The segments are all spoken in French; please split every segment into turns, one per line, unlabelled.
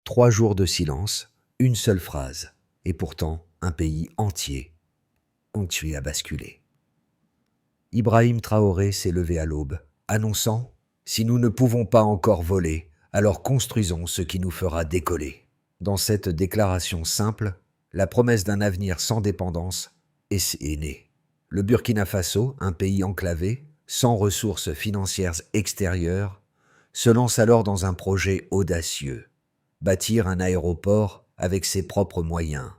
3 jours de silence, une seule phrase, et pourtant un pays entier a basculé. Ibrahim Traoré s'est levé à l'aube, annonçant « Si nous ne pouvons pas encore voler, alors construisons ce qui nous fera décoller ». Dans cette déclaration simple, la promesse d'un avenir sans dépendance est née. Le Burkina Faso, un pays enclavé, sans ressources financières extérieures, se lance alors dans un projet audacieux, bâtir un aéroport avec ses propres moyens.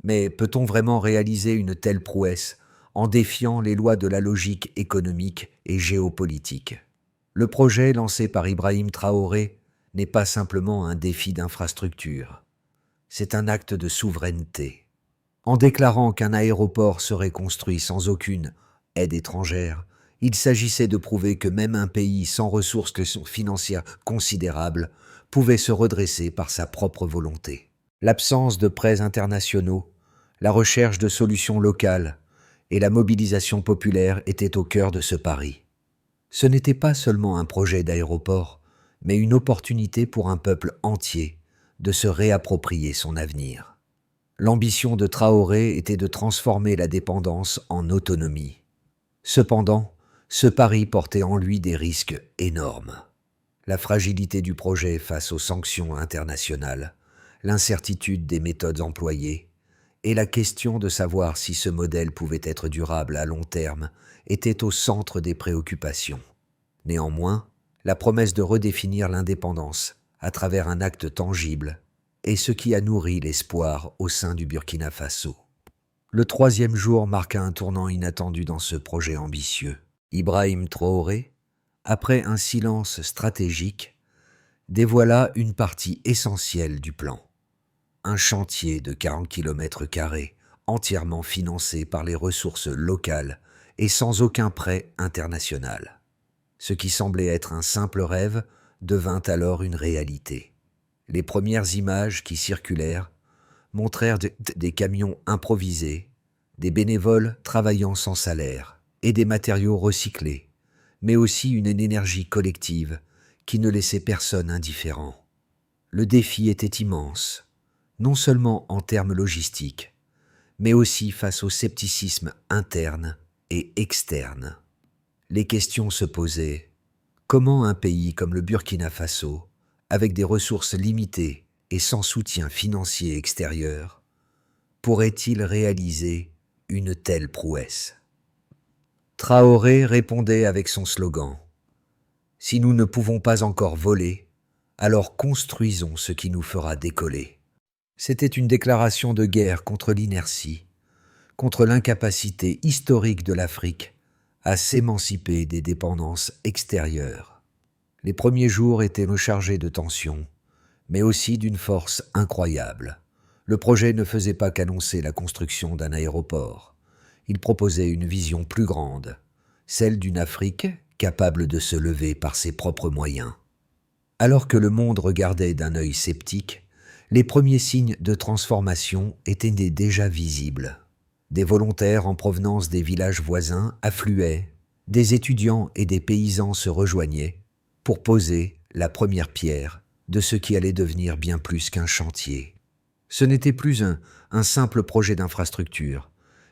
Mais peut-on vraiment réaliser une telle prouesse en défiant les lois de la logique économique et géopolitique? Le projet lancé par Ibrahim Traoré n'est pas simplement un défi d'infrastructure, c'est un acte de souveraineté. En déclarant qu'un aéroport serait construit sans aucune aide étrangère, il s'agissait de prouver que même un pays sans ressources financières considérables pouvait se redresser par sa propre volonté. L'absence de prêts internationaux, la recherche de solutions locales et la mobilisation populaire étaient au cœur de ce pari. Ce n'était pas seulement un projet d'aéroport, mais une opportunité pour un peuple entier de se réapproprier son avenir. L'ambition de Traoré était de transformer la dépendance en autonomie. Cependant, ce pari portait en lui des risques énormes. La fragilité du projet face aux sanctions internationales, l'incertitude des méthodes employées et la question de savoir si ce modèle pouvait être durable à long terme étaient au centre des préoccupations. Néanmoins, la promesse de redéfinir l'indépendance à travers un acte tangible est ce qui a nourri l'espoir au sein du Burkina Faso. Le 3e jour marqua un tournant inattendu dans ce projet ambitieux. Ibrahim Traoré, après un silence stratégique, dévoila une partie essentielle du plan. Un chantier de 40 km², entièrement financé par les ressources locales et sans aucun prêt international. Ce qui semblait être un simple rêve devint alors une réalité. Les premières images qui circulèrent montrèrent des camions improvisés, des bénévoles travaillant sans salaire et des matériaux recyclés, mais aussi une énergie collective qui ne laissait personne indifférent. Le défi était immense, non seulement en termes logistiques, mais aussi face au scepticisme interne et externe. Les questions se posaient. Comment un pays comme le Burkina Faso, avec des ressources limitées et sans soutien financier extérieur, pourrait-il réaliser une telle prouesse? Traoré répondait avec son slogan « Si nous ne pouvons pas encore voler, alors construisons ce qui nous fera décoller ». C'était une déclaration de guerre contre l'inertie, contre l'incapacité historique de l'Afrique à s'émanciper des dépendances extérieures. Les premiers jours étaient chargés de tensions, mais aussi d'une force incroyable. Le projet ne faisait pas qu'annoncer la construction d'un aéroport. Il proposait une vision plus grande, celle d'une Afrique capable de se lever par ses propres moyens. Alors que le monde regardait d'un œil sceptique, les premiers signes de transformation étaient déjà visibles. Des volontaires en provenance des villages voisins affluaient, des étudiants et des paysans se rejoignaient pour poser la première pierre de ce qui allait devenir bien plus qu'un chantier. Ce n'était plus un simple projet d'infrastructure,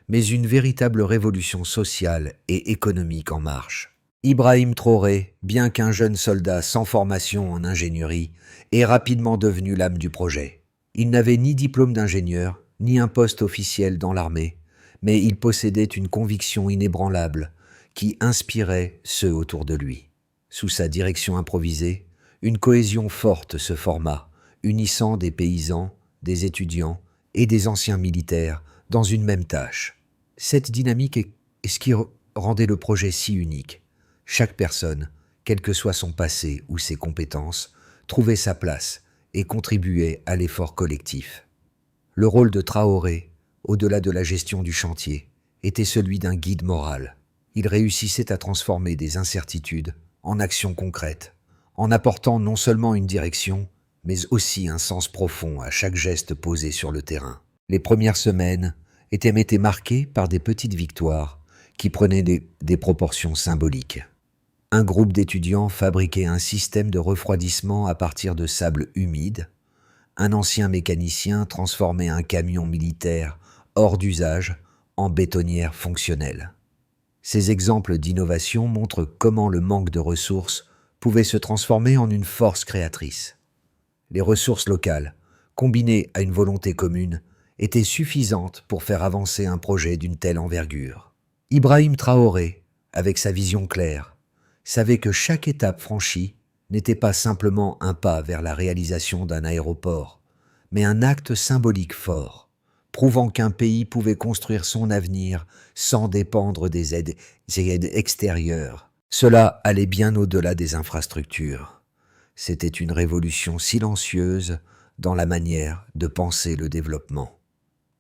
mais une véritable révolution sociale et économique en marche. Ibrahim Traoré, bien qu'un jeune soldat sans formation en ingénierie, est rapidement devenu l'âme du projet. Il n'avait ni diplôme d'ingénieur, ni un poste officiel dans l'armée, mais il possédait une conviction inébranlable qui inspirait ceux autour de lui. Sous sa direction improvisée, une cohésion forte se forma, unissant des paysans, des étudiants et des anciens militaires dans une même tâche. Cette dynamique est ce qui rendait le projet si unique. Chaque personne, quel que soit son passé ou ses compétences, trouvait sa place et contribuait à l'effort collectif. Le rôle de Traoré, au-delà de la gestion du chantier, était celui d'un guide moral. Il réussissait à transformer des incertitudes en actions concrètes, en apportant non seulement une direction, mais aussi un sens profond à chaque geste posé sur le terrain. Les premières semaines étaient marquées par des petites victoires qui prenaient des proportions symboliques. Un groupe d'étudiants fabriquait un système de refroidissement à partir de sable humide. Un ancien mécanicien transformait un camion militaire hors d'usage en bétonnière fonctionnelle. Ces exemples d'innovation montrent comment le manque de ressources pouvait se transformer en une force créatrice. Les ressources locales, combinées à une volonté commune, étaient suffisantes pour faire avancer un projet d'une telle envergure. Ibrahim Traoré, avec sa vision claire, savait que chaque étape franchie n'était pas simplement un pas vers la réalisation d'un aéroport, mais un acte symbolique fort, prouvant qu'un pays pouvait construire son avenir sans dépendre des aides extérieures. Cela allait bien au-delà des infrastructures. C'était une révolution silencieuse dans la manière de penser le développement.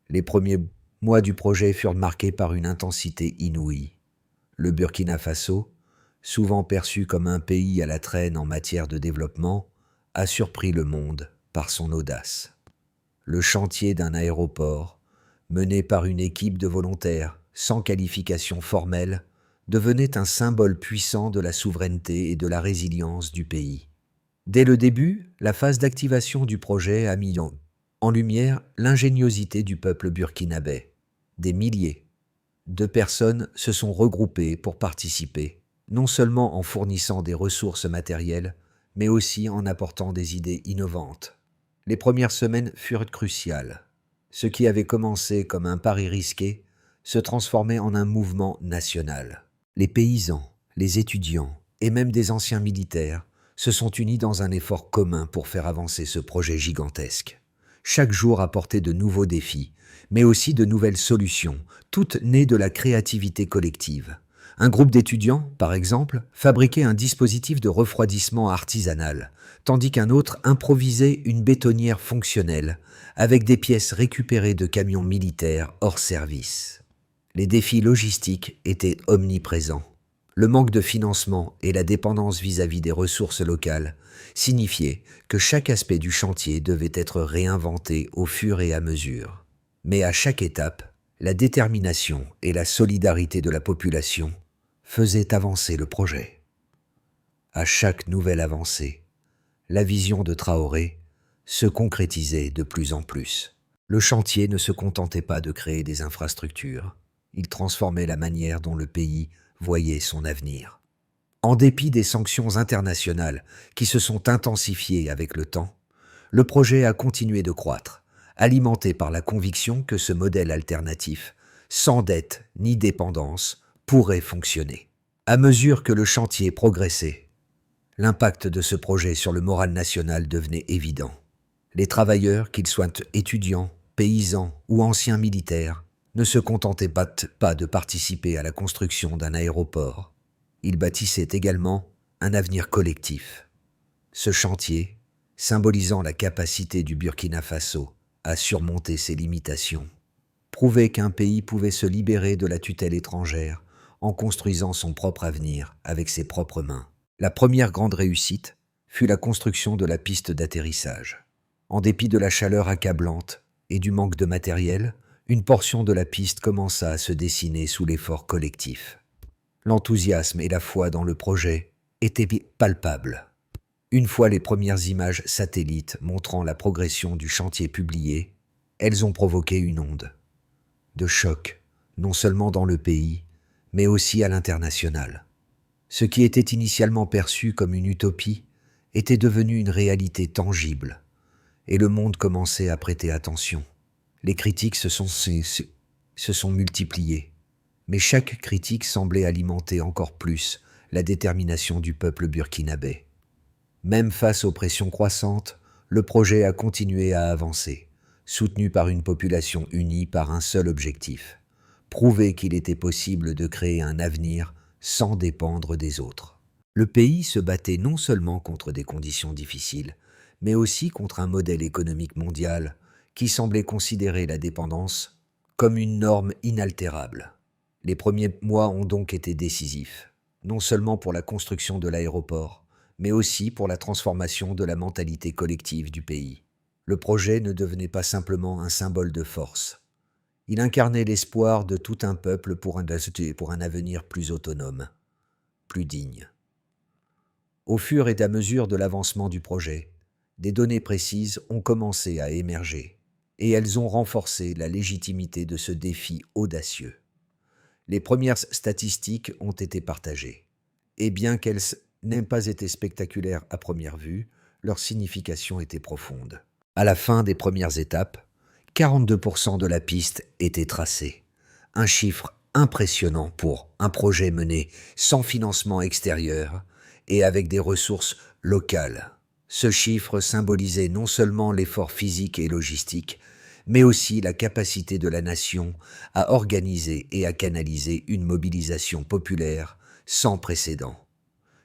Les premiers mois du projet furent marqués par une intensité inouïe. Le Burkina Faso, souvent perçu comme un pays à la traîne en matière de développement, a surpris le monde par son audace. Le chantier d'un aéroport, mené par une équipe de volontaires sans qualification formelle, devenait un symbole puissant de la souveraineté et de la résilience du pays. Dès le début, la phase d'activation du projet a mis en lumière l'ingéniosité du peuple burkinabé. Des milliers de personnes se sont regroupées pour participer, non seulement en fournissant des ressources matérielles, mais aussi en apportant des idées innovantes. Les premières semaines furent cruciales. Ce qui avait commencé comme un pari risqué se transformait en un mouvement national. Les paysans, les étudiants et même des anciens militaires se sont unis dans un effort commun pour faire avancer ce projet gigantesque. Chaque jour apportait de nouveaux défis, mais aussi de nouvelles solutions, toutes nées de la créativité collective. Un groupe d'étudiants, par exemple, fabriquait un dispositif de refroidissement artisanal, tandis qu'un autre improvisait une bétonnière fonctionnelle, avec des pièces récupérées de camions militaires hors service. Les défis logistiques étaient omniprésents. Le manque de financement et la dépendance vis-à-vis des ressources locales signifiaient que chaque aspect du chantier devait être réinventé au fur et à mesure. Mais à chaque étape, la détermination et la solidarité de la population faisaient avancer le projet. À chaque nouvelle avancée, la vision de Traoré se concrétisait de plus en plus. Le chantier ne se contentait pas de créer des infrastructures, il transformait la manière dont le pays voyait son avenir. En dépit des sanctions internationales qui se sont intensifiées avec le temps, le projet a continué de croître, alimenté par la conviction que ce modèle alternatif, sans dette ni dépendance, pourrait fonctionner. À mesure que le chantier progressait, l'impact de ce projet sur le moral national devenait évident. Les travailleurs, qu'ils soient étudiants, paysans ou anciens militaires, ne se contentaient pas de participer à la construction d'un aéroport. Ils bâtissaient également un avenir collectif. Ce chantier, symbolisant la capacité du Burkina Faso à surmonter ses limitations, prouvait qu'un pays pouvait se libérer de la tutelle étrangère en construisant son propre avenir avec ses propres mains. La première grande réussite fut la construction de la piste d'atterrissage. En dépit de la chaleur accablante et du manque de matériel, une portion de la piste commença à se dessiner sous l'effort collectif. L'enthousiasme et la foi dans le projet étaient palpables. Une fois les premières images satellites montrant la progression du chantier publiées, elles ont provoqué une onde de choc, non seulement dans le pays, mais aussi à l'international. Ce qui était initialement perçu comme une utopie était devenu une réalité tangible, et le monde commençait à prêter attention. Les critiques se sont multipliées, mais chaque critique semblait alimenter encore plus la détermination du peuple burkinabé. Même face aux pressions croissantes, le projet a continué à avancer, soutenu par une population unie par un seul objectif, prouver qu'il était possible de créer un avenir sans dépendre des autres. Le pays se battait non seulement contre des conditions difficiles, mais aussi contre un modèle économique mondial qui semblait considérer la dépendance comme une norme inaltérable. Les premiers mois ont donc été décisifs, non seulement pour la construction de l'aéroport, mais aussi pour la transformation de la mentalité collective du pays. Le projet ne devenait pas simplement un symbole de force. Il incarnait l'espoir de tout un peuple pour un avenir plus autonome, plus digne. Au fur et à mesure de l'avancement du projet, Des données précises ont commencé à émerger, et elles ont renforcé la légitimité de ce défi audacieux. Les premières statistiques ont été partagées, et bien qu'elles n'aient pas été spectaculaires à première vue, leur signification était profonde. À la fin des premières étapes, 42% de la piste était tracée, un chiffre impressionnant pour un projet mené sans financement extérieur et avec des ressources locales. Ce chiffre symbolisait non seulement l'effort physique et logistique, mais aussi la capacité de la nation à organiser et à canaliser une mobilisation populaire sans précédent.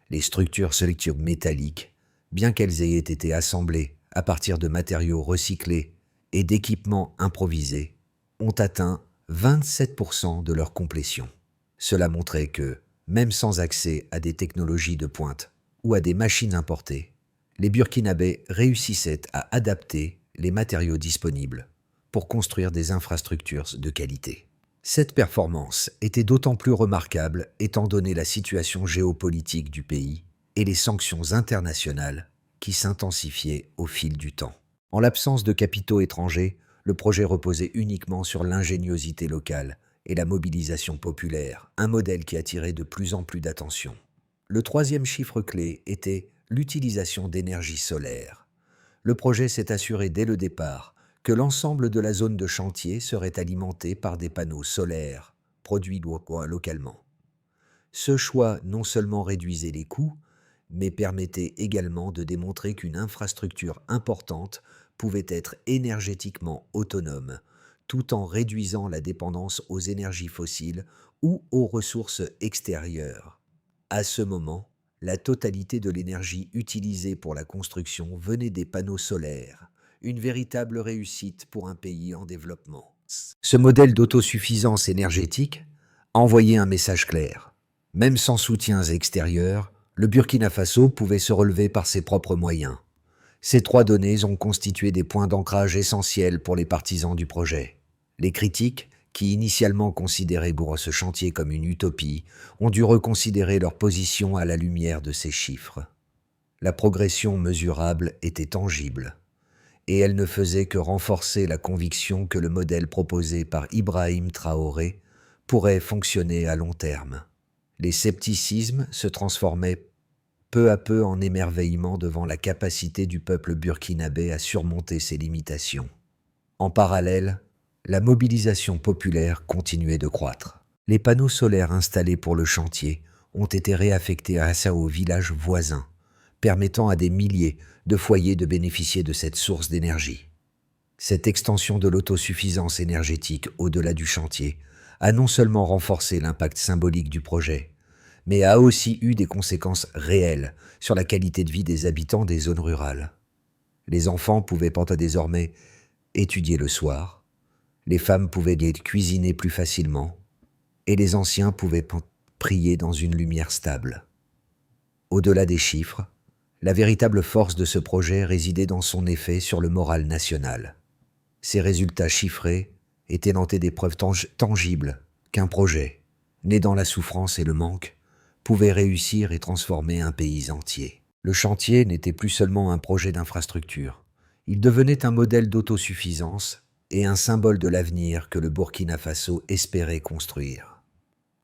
Les structures métalliques, bien qu'elles aient été assemblées à partir de matériaux recyclés et d'équipements improvisés, ont atteint 27% de leur complétion. Cela montrait que, même sans accès à des technologies de pointe ou à des machines importées, les Burkinabés réussissaient à adapter les matériaux disponibles pour construire des infrastructures de qualité. Cette performance était d'autant plus remarquable étant donné la situation géopolitique du pays et les sanctions internationales qui s'intensifiaient au fil du temps. En l'absence de capitaux étrangers, le projet reposait uniquement sur l'ingéniosité locale et la mobilisation populaire, un modèle qui attirait de plus en plus d'attention. Le troisième chiffre clé était l'utilisation d'énergie solaire. Le projet s'est assuré dès le départ que l'ensemble de la zone de chantier serait alimenté par des panneaux solaires produits localement. Ce choix non seulement réduisait les coûts, mais permettait également de démontrer qu'une infrastructure importante pouvait être énergétiquement autonome, tout en réduisant la dépendance aux énergies fossiles ou aux ressources extérieures. À ce moment, la totalité de l'énergie utilisée pour la construction venait des panneaux solaires, une véritable réussite pour un pays en développement. Ce modèle d'autosuffisance énergétique envoyait un message clair. Même sans soutiens extérieurs, le Burkina Faso pouvait se relever par ses propres moyens. Ces trois données ont constitué des points d'ancrage essentiels pour les partisans du projet. Les critiques, qui initialement considéraient ce chantier comme une utopie, ont dû reconsidérer leur position à la lumière de ces chiffres. La progression mesurable était tangible, et elle ne faisait que renforcer la conviction que le modèle proposé par Ibrahim Traoré pourrait fonctionner à long terme. Les scepticismes se transformaient peu à peu en émerveillement devant la capacité du peuple burkinabé à surmonter ses limitations. En parallèle, la mobilisation populaire continuait de croître. Les panneaux solaires installés pour le chantier ont été réaffectés à Assao, village voisin, permettant à des milliers de foyers de bénéficier de cette source d'énergie. Cette extension de l'autosuffisance énergétique au-delà du chantier a non seulement renforcé l'impact symbolique du projet, mais a aussi eu des conséquences réelles sur la qualité de vie des habitants des zones rurales. Les enfants pouvaient désormais étudier le soir, les femmes pouvaient cuisiner plus facilement, et les anciens pouvaient prier dans une lumière stable. Au-delà des chiffres, la véritable force de ce projet résidait dans son effet sur le moral national. Ces résultats chiffrés étaient nantis des preuves tangibles qu'un projet, né dans la souffrance et le manque, pouvait réussir et transformer un pays entier. Le chantier n'était plus seulement un projet d'infrastructure. Il devenait un modèle d'autosuffisance et un symbole de l'avenir que le Burkina Faso espérait construire.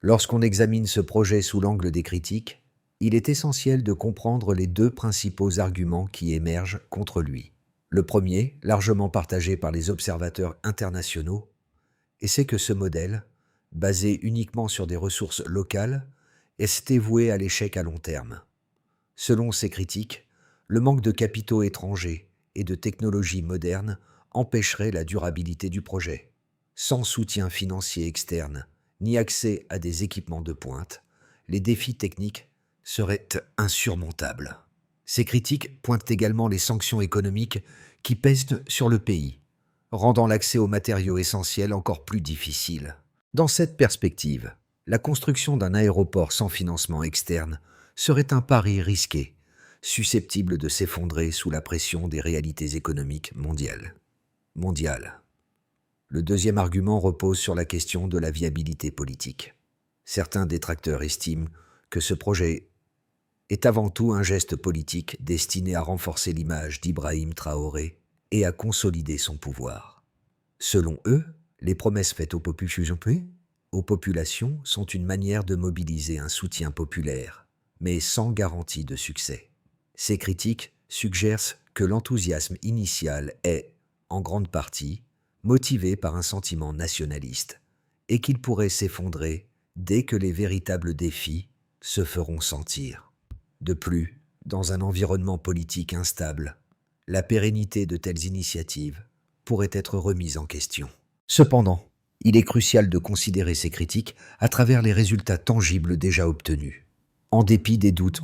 Lorsqu'on examine ce projet sous l'angle des critiques, il est essentiel de comprendre les deux principaux arguments qui émergent contre lui. Le premier, largement partagé par les observateurs internationaux, c'est que ce modèle, basé uniquement sur des ressources locales, est voué à l'échec à long terme. Selon ces critiques, le manque de capitaux étrangers et de technologies modernes empêcherait la durabilité du projet. Sans soutien financier externe, ni accès à des équipements de pointe, les défis techniques seraient insurmontables. Ces critiques pointent également les sanctions économiques qui pèsent sur le pays, rendant l'accès aux matériaux essentiels encore plus difficile. Dans cette perspective, la construction d'un aéroport sans financement externe serait un pari risqué, susceptible de s'effondrer sous la pression des réalités économiques mondiales. Le deuxième argument repose sur la question de la viabilité politique. Certains détracteurs estiment que ce projet est avant tout un geste politique destiné à renforcer l'image d'Ibrahim Traoré et à consolider son pouvoir. Selon eux, les promesses faites aux populations sont une manière de mobiliser un soutien populaire, mais sans garantie de succès. Ces critiques suggèrent que l'enthousiasme initial est, en grande partie, motivé par un sentiment nationaliste et qu'il pourrait s'effondrer dès que les véritables défis se feront sentir. De plus, dans un environnement politique instable, la pérennité de telles initiatives pourrait être remise en question. Cependant, il est crucial de considérer ces critiques à travers les résultats tangibles déjà obtenus. En dépit des doutes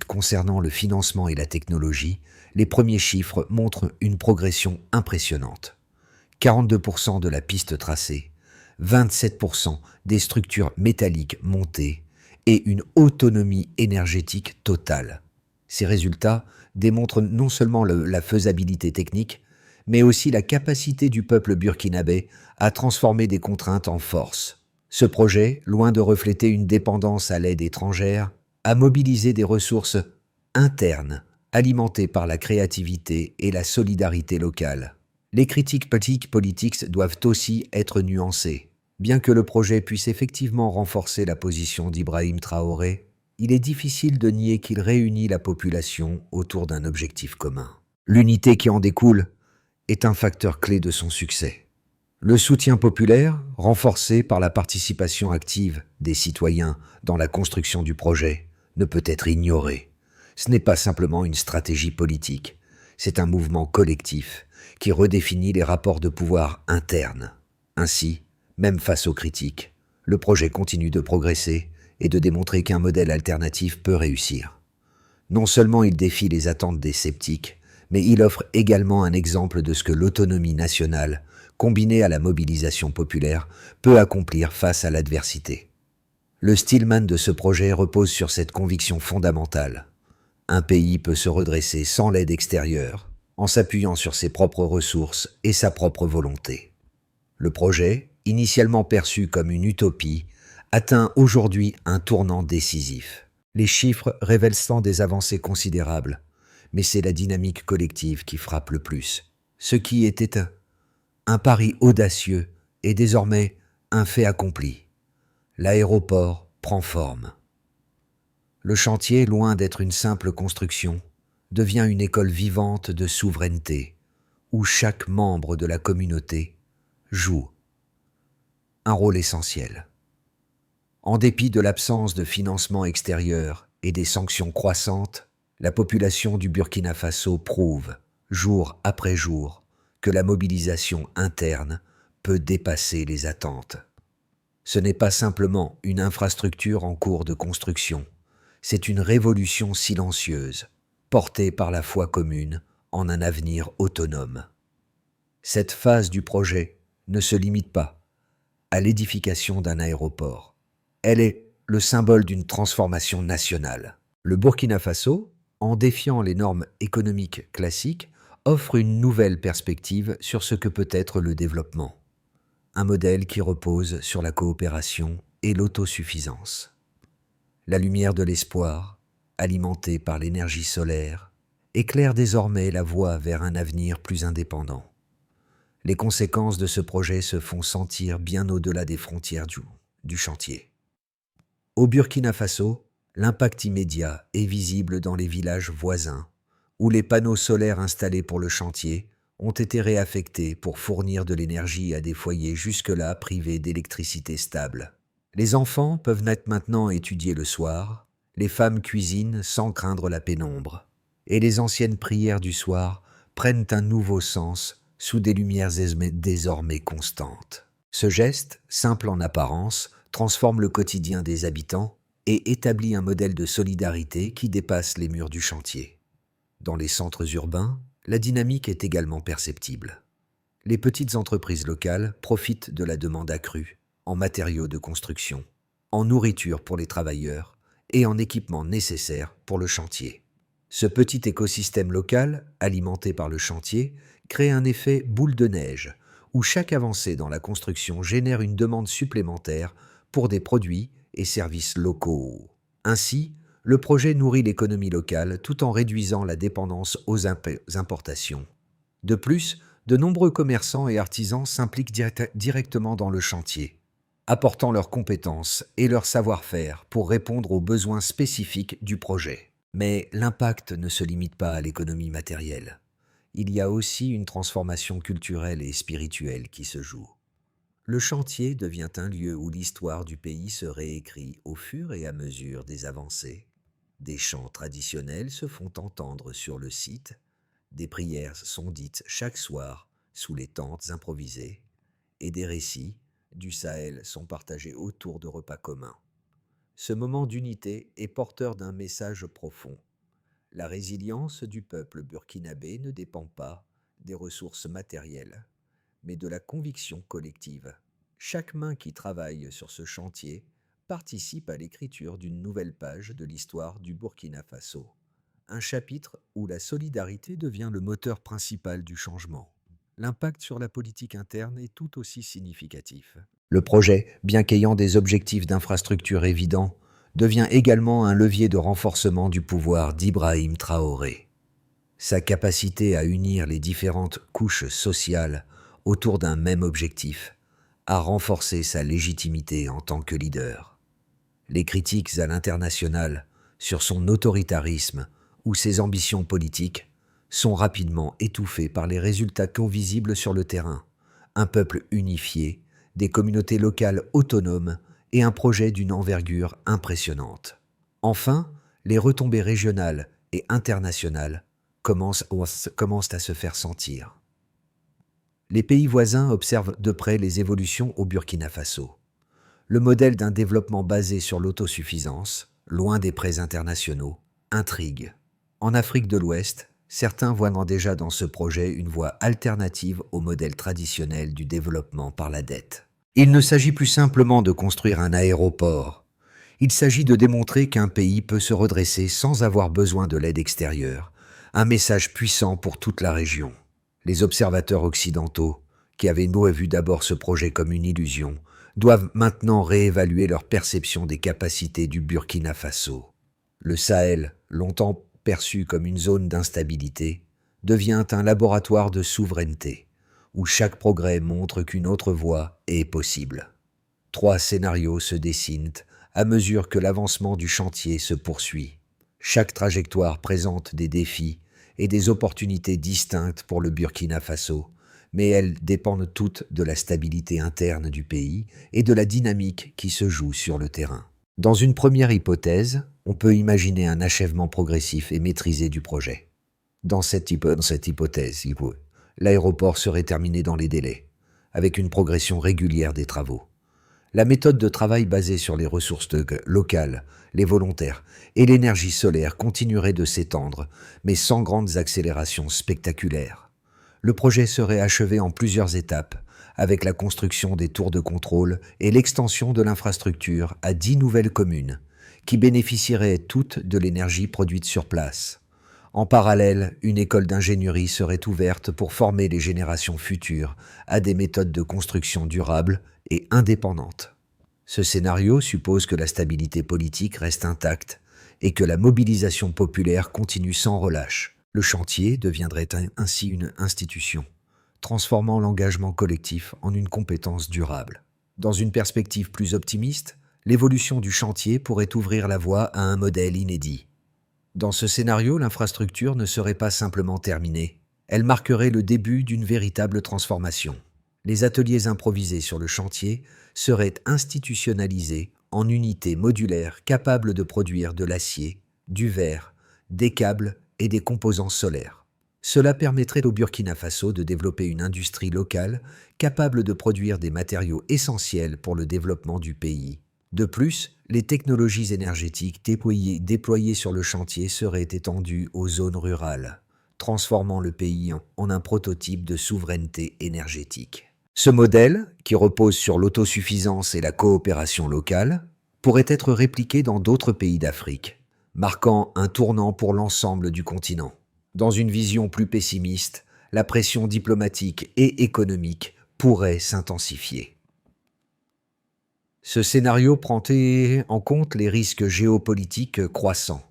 concernant le financement et la technologie, les premiers chiffres montrent une progression impressionnante. 42% de la piste tracée, 27% des structures métalliques montées et une autonomie énergétique totale. Ces résultats démontrent non seulement la faisabilité technique, mais aussi la capacité du peuple burkinabé à transformer des contraintes en force. Ce projet, loin de refléter une dépendance à l'aide étrangère, a mobilisé des ressources internes, alimentées par la créativité et la solidarité locale. Les critiques politiques doivent aussi être nuancées. Bien que le projet puisse effectivement renforcer la position d'Ibrahim Traoré, il est difficile de nier qu'il réunit la population autour d'un objectif commun. L'unité qui en découle est un facteur clé de son succès. Le soutien populaire, renforcé par la participation active des citoyens dans la construction du projet, ne peut être ignoré. Ce n'est pas simplement une stratégie politique, c'est un mouvement collectif qui redéfinit les rapports de pouvoir internes. Ainsi, même face aux critiques, le projet continue de progresser et de démontrer qu'un modèle alternatif peut réussir. Non seulement il défie les attentes des sceptiques, mais il offre également un exemple de ce que l'autonomie nationale, combinée à la mobilisation populaire, peut accomplir face à l'adversité. Le stillman de ce projet repose sur cette conviction fondamentale. Un pays peut se redresser sans l'aide extérieure, en s'appuyant sur ses propres ressources et sa propre volonté. Le projet, initialement perçu comme une utopie, atteint aujourd'hui un tournant décisif. Les chiffres révèlent sans des avancées considérables, mais c'est la dynamique collective qui frappe le plus. Ce qui était un pari audacieux est désormais un fait accompli. L'aéroport prend forme. Le chantier, loin d'être une simple construction, devient une école vivante de souveraineté, où chaque membre de la communauté joue un rôle essentiel. En dépit de l'absence de financement extérieur et des sanctions croissantes, la population du Burkina Faso prouve, jour après jour, que la mobilisation interne peut dépasser les attentes. Ce n'est pas simplement une infrastructure en cours de construction, c'est une révolution silencieuse, portée par la foi commune en un avenir autonome. Cette phase du projet ne se limite pas à l'édification d'un aéroport. Elle est le symbole d'une transformation nationale. Le Burkina Faso, en défiant les normes économiques classiques, offre une nouvelle perspective sur ce que peut être le développement. Un modèle qui repose sur la coopération et l'autosuffisance. La lumière de l'espoir, alimentée par l'énergie solaire, éclaire désormais la voie vers un avenir plus indépendant. Les conséquences de ce projet se font sentir bien au-delà des frontières du chantier. Au Burkina Faso, l'impact immédiat est visible dans les villages voisins, où les panneaux solaires installés pour le chantier ont été réaffectés pour fournir de l'énergie à des foyers jusque-là privés d'électricité stable. Les enfants peuvent maintenant étudier le soir, les femmes cuisinent sans craindre la pénombre, et les anciennes prières du soir prennent un nouveau sens sous des lumières désormais constantes. Ce geste, simple en apparence, transforme le quotidien des habitants et établit un modèle de solidarité qui dépasse les murs du chantier. Dans les centres urbains, la dynamique est également perceptible. Les petites entreprises locales profitent de la demande accrue en matériaux de construction, en nourriture pour les travailleurs et en équipements nécessaires pour le chantier. Ce petit écosystème local, alimenté par le chantier, crée un effet boule de neige, où chaque avancée dans la construction génère une demande supplémentaire pour des produits et services locaux. Ainsi, Le projet nourrit l'économie locale tout en réduisant la dépendance aux importations. De plus, de nombreux commerçants et artisans s'impliquent directement dans le chantier, apportant leurs compétences et leur savoir-faire pour répondre aux besoins spécifiques du projet. Mais l'impact ne se limite pas à l'économie matérielle. Il y a aussi une transformation culturelle et spirituelle qui se joue. Le chantier devient un lieu où l'histoire du pays se réécrit au fur et à mesure des avancées. Des chants traditionnels se font entendre sur le site, des prières sont dites chaque soir sous les tentes improvisées, et des récits du Sahel sont partagés autour de repas communs. Ce moment d'unité est porteur d'un message profond. La résilience du peuple burkinabé ne dépend pas des ressources matérielles, mais de la conviction collective. Chaque main qui travaille sur ce chantier participe à l'écriture d'une nouvelle page de l'histoire du Burkina Faso. Un chapitre où la solidarité devient le moteur principal du changement. L'impact sur la politique interne est tout aussi significatif. Le projet, bien qu'ayant des objectifs d'infrastructure évidents, devient également un levier de renforcement du pouvoir d'Ibrahim Traoré. Sa capacité à unir les différentes couches sociales autour d'un même objectif a renforcé sa légitimité en tant que leader. Les critiques à l'international sur son autoritarisme ou ses ambitions politiques sont rapidement étouffées par les résultats visibles sur le terrain. Un peuple unifié, des communautés locales autonomes et un projet d'une envergure impressionnante. Enfin, les retombées régionales et internationales commencent à se faire sentir. Les pays voisins observent de près les évolutions au Burkina Faso. Le modèle d'un développement basé sur l'autosuffisance, loin des prêts internationaux, intrigue. En Afrique de l'Ouest, certains voient déjà dans ce projet une voie alternative au modèle traditionnel du développement par la dette. Il ne s'agit plus simplement de construire un aéroport. Il s'agit de démontrer qu'un pays peut se redresser sans avoir besoin de l'aide extérieure, un message puissant pour toute la région. Les observateurs occidentaux, qui avaient vu d'abord ce projet comme une illusion, doivent maintenant réévaluer leur perception des capacités du Burkina Faso. Le Sahel, longtemps perçu comme une zone d'instabilité, devient un laboratoire de souveraineté, où chaque progrès montre qu'une autre voie est possible. 3 scénarios se dessinent à mesure que l'avancement du chantier se poursuit. Chaque trajectoire présente des défis et des opportunités distinctes pour le Burkina Faso, mais elles dépendent toutes de la stabilité interne du pays et de la dynamique qui se joue sur le terrain. Dans une première hypothèse, on peut imaginer un achèvement progressif et maîtrisé du projet. Dans cette hypothèse, l'aéroport serait terminé dans les délais, avec une progression régulière des travaux. La méthode de travail basée sur les ressources locales, les volontaires et l'énergie solaire continuerait de s'étendre, mais sans grandes accélérations spectaculaires. Le projet serait achevé en plusieurs étapes, avec la construction des tours de contrôle et l'extension de l'infrastructure à 10 nouvelles communes, qui bénéficieraient toutes de l'énergie produite sur place. En parallèle, une école d'ingénierie serait ouverte pour former les générations futures à des méthodes de construction durables et indépendantes. Ce scénario suppose que la stabilité politique reste intacte et que la mobilisation populaire continue sans relâche. Le chantier deviendrait ainsi une institution, transformant l'engagement collectif en une compétence durable. Dans une perspective plus optimiste, l'évolution du chantier pourrait ouvrir la voie à un modèle inédit. Dans ce scénario, l'infrastructure ne serait pas simplement terminée, elle marquerait le début d'une véritable transformation. Les ateliers improvisés sur le chantier seraient institutionnalisés en unités modulaires capables de produire de l'acier, du verre, des câbles et des composants solaires. Cela permettrait au Burkina Faso de développer une industrie locale capable de produire des matériaux essentiels pour le développement du pays. De plus, les technologies énergétiques déployées sur le chantier seraient étendues aux zones rurales, transformant le pays en un prototype de souveraineté énergétique. Ce modèle, qui repose sur l'autosuffisance et la coopération locale, pourrait être répliqué dans d'autres pays d'Afrique, marquant un tournant pour l'ensemble du continent. Dans une vision plus pessimiste, la pression diplomatique et économique pourrait s'intensifier. Ce scénario prend en compte les risques géopolitiques croissants.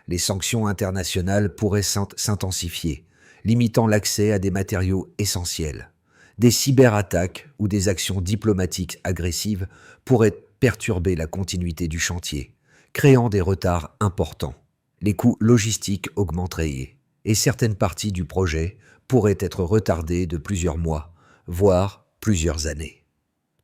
Les sanctions internationales pourraient s'intensifier, limitant l'accès à des matériaux essentiels. Des cyberattaques ou des actions diplomatiques agressives pourraient perturber la continuité du chantier, créant des retards importants. Les coûts logistiques augmenteraient et certaines parties du projet pourraient être retardées de plusieurs mois, voire plusieurs années.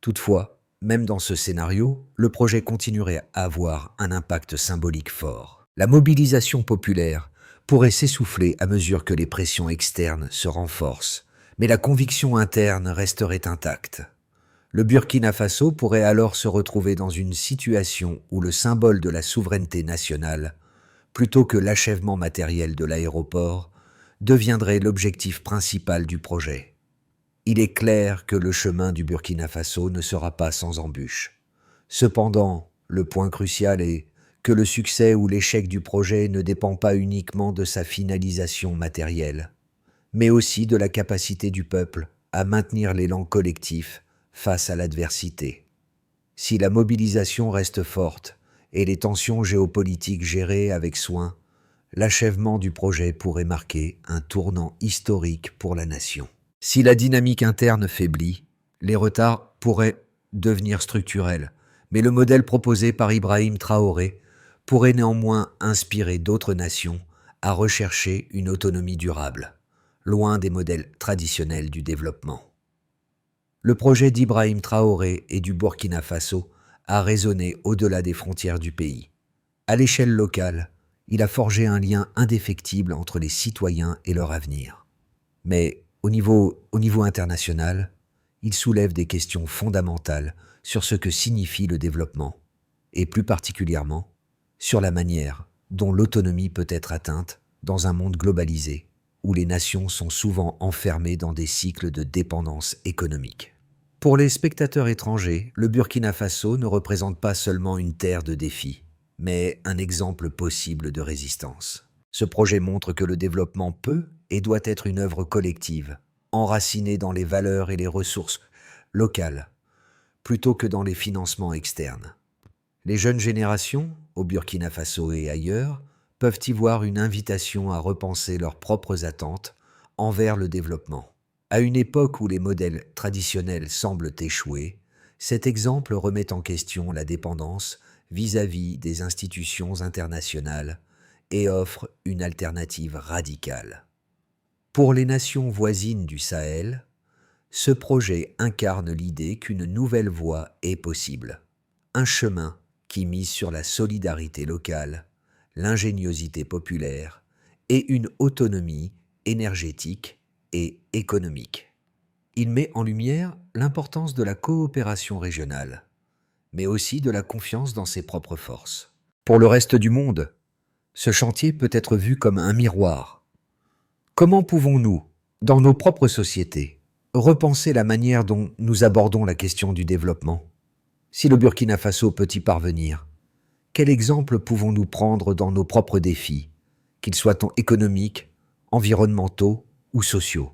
Toutefois, même dans ce scénario, le projet continuerait à avoir un impact symbolique fort. La mobilisation populaire pourrait s'essouffler à mesure que les pressions externes se renforcent, mais la conviction interne resterait intacte. Le Burkina Faso pourrait alors se retrouver dans une situation où le symbole de la souveraineté nationale, plutôt que l'achèvement matériel de l'aéroport, deviendrait l'objectif principal du projet. Il est clair que le chemin du Burkina Faso ne sera pas sans embûches. Cependant, le point crucial est que le succès ou l'échec du projet ne dépend pas uniquement de sa finalisation matérielle, mais aussi de la capacité du peuple à maintenir l'élan collectif face à l'adversité. Si la mobilisation reste forte et les tensions géopolitiques gérées avec soin, l'achèvement du projet pourrait marquer un tournant historique pour la nation. Si la dynamique interne faiblit, les retards pourraient devenir structurels, mais le modèle proposé par Ibrahim Traoré pourrait néanmoins inspirer d'autres nations à rechercher une autonomie durable, loin des modèles traditionnels du développement. Le projet d'Ibrahim Traoré et du Burkina Faso a résonné au-delà des frontières du pays. À l'échelle locale, il a forgé un lien indéfectible entre les citoyens et leur avenir. Mais au niveau international, il soulève des questions fondamentales sur ce que signifie le développement, et plus particulièrement sur la manière dont l'autonomie peut être atteinte dans un monde globalisé, où les nations sont souvent enfermées dans des cycles de dépendance économique. Pour les spectateurs étrangers, le Burkina Faso ne représente pas seulement une terre de défis, mais un exemple possible de résistance. Ce projet montre que le développement peut et doit être une œuvre collective, enracinée dans les valeurs et les ressources locales, plutôt que dans les financements externes. Les jeunes générations, au Burkina Faso et ailleurs, peuvent y voir une invitation à repenser leurs propres attentes envers le développement. À une époque où les modèles traditionnels semblent échouer, cet exemple remet en question la dépendance vis-à-vis des institutions internationales et offre une alternative radicale. Pour les nations voisines du Sahel, ce projet incarne l'idée qu'une nouvelle voie est possible. Un chemin qui mise sur la solidarité locale, l'ingéniosité populaire et une autonomie énergétique et économique. Il met en lumière l'importance de la coopération régionale, mais aussi de la confiance dans ses propres forces. Pour le reste du monde, ce chantier peut être vu comme un miroir. Comment pouvons-nous, dans nos propres sociétés, repenser la manière dont nous abordons la question du développement? Si le Burkina Faso peut y parvenir, quel exemple pouvons-nous prendre dans nos propres défis, qu'ils soient économiques, environnementaux ou sociaux,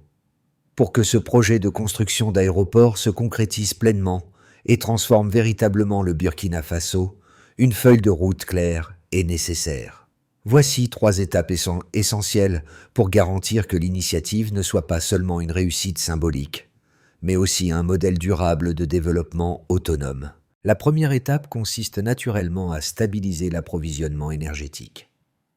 pour que ce projet de construction d'aéroport se concrétise pleinement et transforme véritablement le Burkina Faso, une feuille de route claire et nécessaire. Voici 3 étapes essentielles pour garantir que l'initiative ne soit pas seulement une réussite symbolique, mais aussi un modèle durable de développement autonome. La première étape consiste naturellement à stabiliser l'approvisionnement énergétique.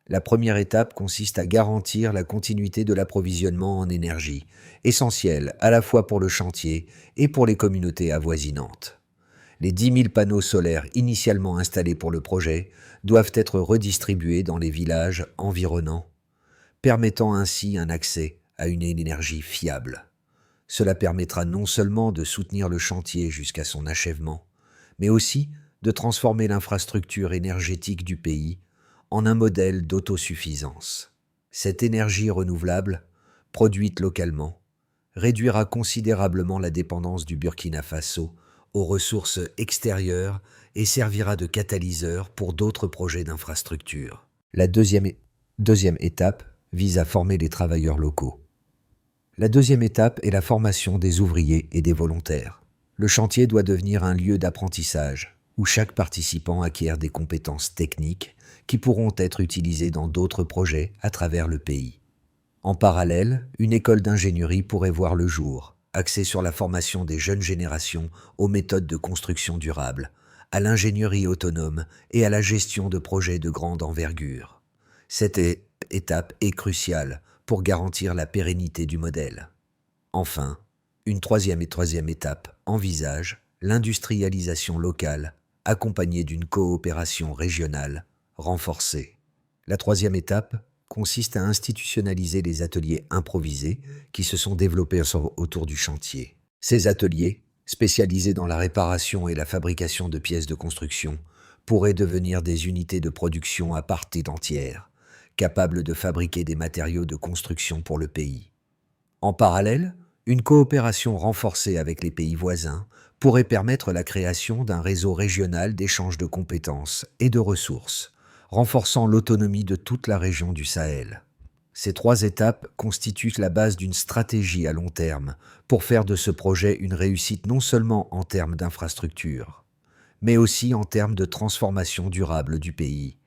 La première étape consiste à garantir la continuité de l'approvisionnement en énergie, essentielle à la fois pour le chantier et pour les communautés avoisinantes. Les 10 000 panneaux solaires initialement installés pour le projet doivent être redistribués dans les villages environnants, permettant ainsi un accès à une énergie fiable. Cela permettra non seulement de soutenir le chantier jusqu'à son achèvement, mais aussi de transformer l'infrastructure énergétique du pays en un modèle d'autosuffisance. Cette énergie renouvelable, produite localement, réduira considérablement la dépendance du Burkina Faso aux ressources extérieures et servira de catalyseur pour d'autres projets d'infrastructure. La deuxième étape vise à former les travailleurs locaux. La deuxième étape est la formation des ouvriers et des volontaires. Le chantier doit devenir un lieu d'apprentissage, où chaque participant acquiert des compétences techniques qui pourront être utilisées dans d'autres projets à travers le pays. En parallèle, une école d'ingénierie pourrait voir le jour, axée sur la formation des jeunes générations aux méthodes de construction durable, à l'ingénierie autonome et à la gestion de projets de grande envergure. Cette étape est cruciale pour garantir la pérennité du modèle. Enfin, une troisième étape envisage l'industrialisation locale accompagnée d'une coopération régionale renforcée. La troisième étape consiste à institutionnaliser les ateliers improvisés qui se sont développés autour du chantier. Ces ateliers, spécialisés dans la réparation et la fabrication de pièces de construction, pourraient devenir des unités de production à part entière, capables de fabriquer des matériaux de construction pour le pays. En parallèle, une coopération renforcée avec les pays voisins pourrait permettre la création d'un réseau régional d'échange de compétences et de ressources, renforçant l'autonomie de toute la région du Sahel. Ces trois étapes constituent la base d'une stratégie à long terme pour faire de ce projet une réussite non seulement en termes d'infrastructures, mais aussi en termes de transformation durable du pays